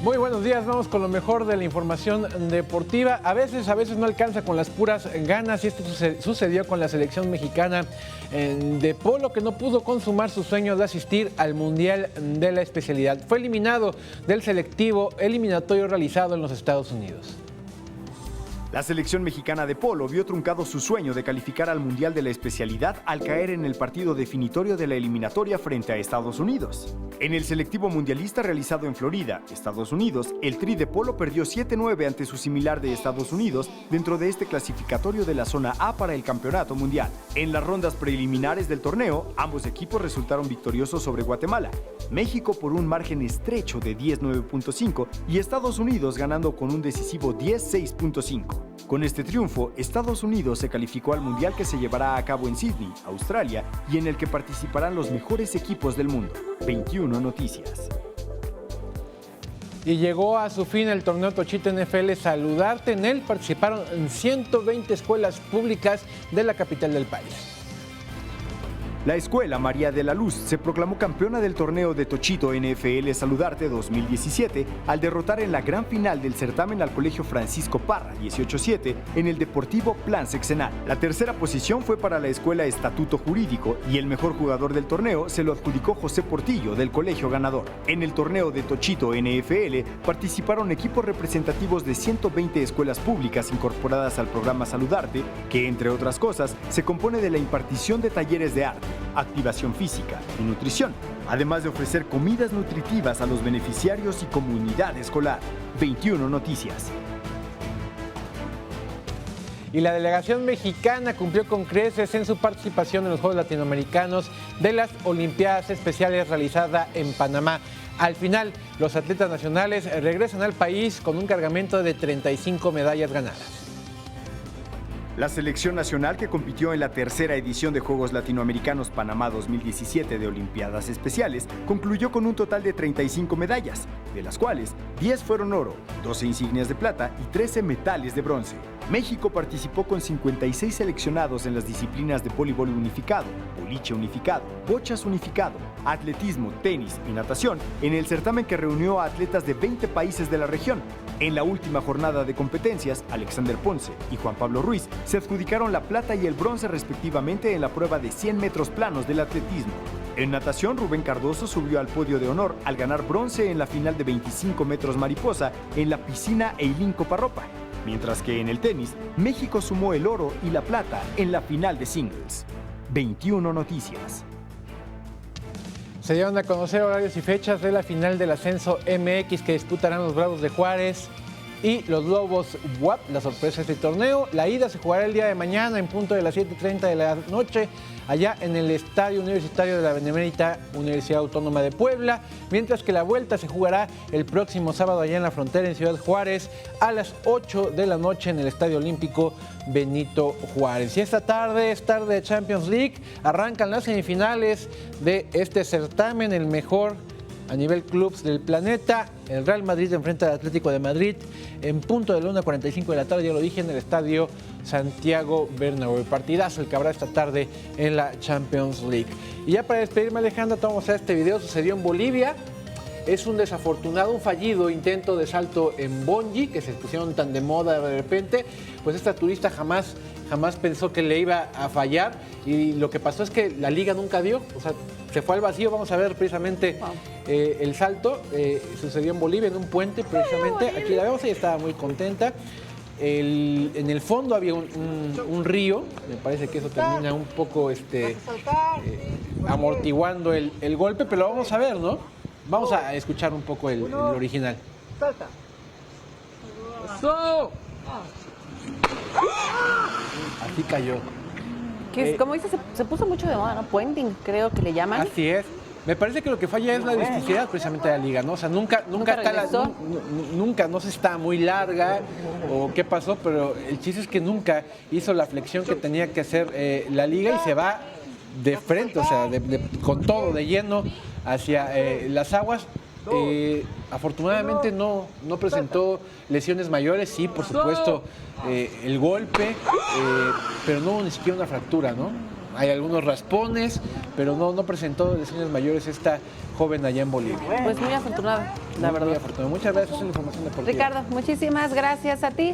Muy buenos días, vamos con lo mejor de la información deportiva. A veces no alcanza con las puras ganas y esto sucedió con la selección mexicana de polo, que no pudo consumar su sueño de asistir al Mundial de la especialidad. Fue eliminado del selectivo eliminatorio realizado en los Estados Unidos. La selección mexicana de polo vio truncado su sueño de calificar al Mundial de la especialidad al caer en el partido definitorio de la eliminatoria frente a Estados Unidos. En el selectivo mundialista realizado en Florida, Estados Unidos, el Tri de polo perdió 7-9 ante su similar de Estados Unidos dentro de este clasificatorio de la zona A para el campeonato mundial. En las rondas preliminares del torneo, ambos equipos resultaron victoriosos sobre Guatemala, México por un margen estrecho de 10-9.5 y Estados Unidos ganando con un decisivo 10-6.5. Con este triunfo, Estados Unidos se calificó al Mundial que se llevará a cabo en Sydney, Australia, y en el que participarán los mejores equipos del mundo. 21 Noticias. Y llegó a su fin el torneo Tochito NFL Saludarte. En él participaron 120 escuelas públicas de la capital del país. La escuela María de la Luz se proclamó campeona del torneo de Tochito NFL Saludarte 2017 al derrotar en la gran final del certamen al Colegio Francisco Parra 18-7 en el Deportivo Plan Sexenal. La tercera posición fue para la escuela Estatuto Jurídico y el mejor jugador del torneo se lo adjudicó José Portillo del colegio ganador. En el torneo de Tochito NFL participaron equipos representativos de 120 escuelas públicas incorporadas al programa Saludarte, que entre otras cosas se compone de la impartición de talleres de arte, activación física y nutrición, además de ofrecer comidas nutritivas a los beneficiarios y comunidad escolar. 21 Noticias. Y la delegación mexicana cumplió con creces en su participación en los Juegos Latinoamericanos de las Olimpiadas Especiales realizada en Panamá. Al final, los atletas nacionales regresan al país con un cargamento de 35 medallas ganadas. La selección nacional, que compitió en la tercera edición de Juegos Latinoamericanos Panamá 2017 de Olimpiadas Especiales, concluyó con un total de 35 medallas, de las cuales 10 fueron oro, 12 insignias de plata y 13 metales de bronce. México participó con 56 seleccionados en las disciplinas de voleibol unificado, boliche unificado, bochas unificado, atletismo, tenis y natación en el certamen que reunió a atletas de 20 países de la región. En la última jornada de competencias, Alexander Ponce y Juan Pablo Ruiz se adjudicaron la plata y el bronce respectivamente en la prueba de 100 metros planos del atletismo. En natación, Rubén Cardoso subió al podio de honor al ganar bronce en la final de 25 metros mariposa en la piscina Eileen Coparropa, mientras que en el tenis, México sumó el oro y la plata en la final de singles. 21 Noticias. Se dieron a conocer horarios y fechas de la final del ascenso MX que disputarán los Bravos de Juárez y los Lobos WAP, la sorpresa de este torneo. La ida se jugará el día de mañana en punto de las 7:30 de la noche, allá en el Estadio Universitario de la Benemérita Universidad Autónoma de Puebla, mientras que la vuelta se jugará el próximo sábado allá en la frontera en Ciudad Juárez a las 8 de la noche en el Estadio Olímpico Benito Juárez. Y esta tarde es tarde de Champions League, arrancan las semifinales de este certamen, el mejor a nivel clubs del planeta. El Real Madrid enfrenta al Atlético de Madrid en punto de la 1:45 de la tarde, ya lo dije, en el Estadio Santiago Bernabéu. Partidazo el que habrá esta tarde en la Champions League. Y ya para despedirme, Alejandra, te vamos a mostrar este video. Sucedió en Bolivia. Es un desafortunado, un fallido intento de salto en bungee, que se pusieron tan de moda de repente. Pues esta turista jamás pensó que le iba a fallar, y lo que pasó es que la liga nunca dio, o sea, se fue al vacío. Vamos a ver precisamente el salto. Sucedió en Bolivia, en un puente precisamente. Aquí la vemos, ella estaba muy contenta. En el fondo había un río, me parece que eso termina un poco amortiguando el golpe, pero lo vamos a ver, ¿no? Vamos a escuchar un poco el original. Salta. ¡Eso! Así cayó. Como dice, se puso mucho de moda, ¿no? Puenting, creo que le llaman. Así es. Me parece que lo que falla es la elasticidad precisamente de la liga, ¿no? O sea, nunca está nunca, no sé si está muy larga o qué pasó, pero el chiste es que nunca hizo la flexión que tenía que hacer la liga y se va de frente, o sea, con todo de lleno hacia las aguas. Afortunadamente no presentó lesiones mayores, sí, por supuesto, el golpe, pero no ni siquiera una fractura, ¿no? Hay algunos raspones, pero no presentó lesiones mayores esta joven allá en Bolivia. Pues muy afortunada. la verdad. Muy afortunado. Muchas gracias por la información deportiva. Ricardo, muchísimas gracias a ti.